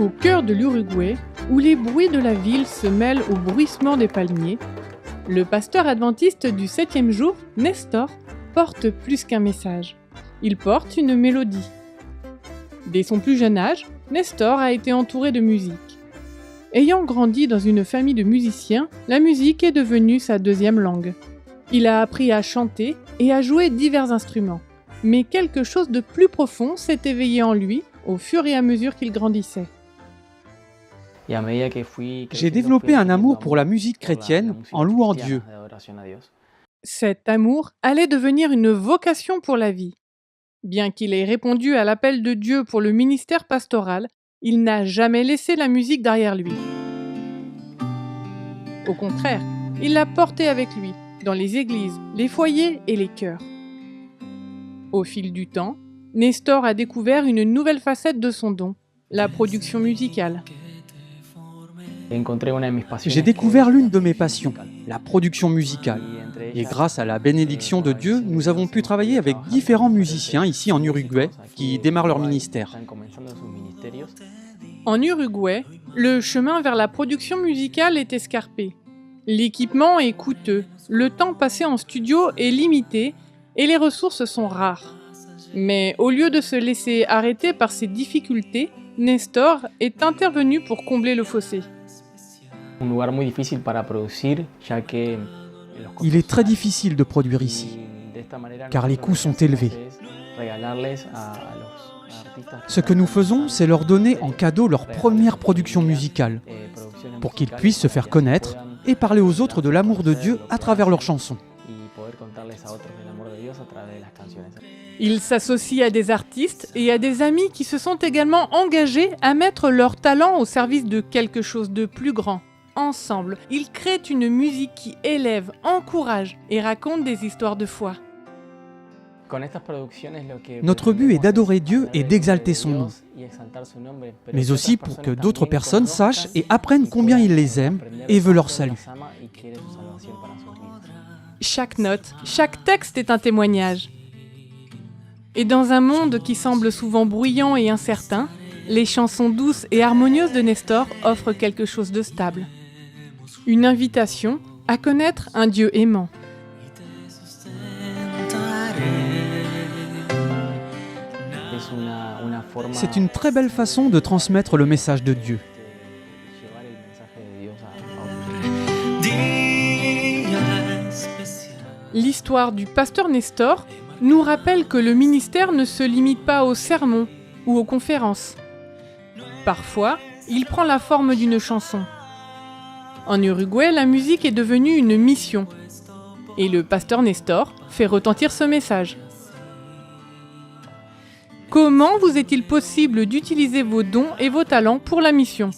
Au cœur de l'Uruguay, où les bruits de la ville se mêlent au bruissement des palmiers, le pasteur adventiste du 7e jour, Nestor, porte plus qu'un message. Il porte une mélodie. Dès son plus jeune âge, Nestor a été entouré de musique. Ayant grandi dans une famille de musiciens, la musique est devenue sa deuxième langue. Il a appris à chanter et à jouer divers instruments. Mais quelque chose de plus profond s'est éveillé en lui au fur et à mesure qu'il grandissait. J'ai développé un amour pour la musique chrétienne en louant Dieu. Cet amour allait devenir une vocation pour la vie. Bien qu'il ait répondu à l'appel de Dieu pour le ministère pastoral, il n'a jamais laissé la musique derrière lui. Au contraire, il l'a portée avec lui, dans les églises, les foyers et les chœurs. Au fil du temps, Nestor a découvert une nouvelle facette de son don, la production musicale. J'ai découvert l'une de mes passions, la production musicale. Et grâce à la bénédiction de Dieu, nous avons pu travailler avec différents musiciens ici en Uruguay qui démarrent leur ministère. En Uruguay, le chemin vers la production musicale est escarpé. L'équipement est coûteux, le temps passé en studio est limité et les ressources sont rares. Mais au lieu de se laisser arrêter par ces difficultés, Nestor est intervenu pour combler le fossé. Il est très difficile de produire ici, car les coûts sont élevés. Ce que nous faisons, c'est leur donner en cadeau leur première production musicale, pour qu'ils puissent se faire connaître et parler aux autres de l'amour de Dieu à travers leurs chansons. Ils s'associent à des artistes et à des amis qui se sont également engagés à mettre leur talent au service de quelque chose de plus grand. Ensemble, ils créent une musique qui élève, encourage et raconte des histoires de foi. Notre but est d'adorer Dieu et d'exalter son nom, mais aussi pour que d'autres personnes sachent et apprennent combien il les aime et veut leur salut. Chaque note, chaque texte est un témoignage. Et dans un monde qui semble souvent bruyant et incertain, les chansons douces et harmonieuses de Nestor offrent quelque chose de stable. Une invitation à connaître un Dieu aimant. C'est une très belle façon de transmettre le message de Dieu. L'histoire du pasteur Nestor nous rappelle que le ministère ne se limite pas aux sermons ou aux conférences. Parfois, il prend la forme d'une chanson. En Uruguay, la musique est devenue une mission. Et le pasteur Nestor fait retentir ce message. Comment vous est-il possible d'utiliser vos dons et vos talents pour la mission ?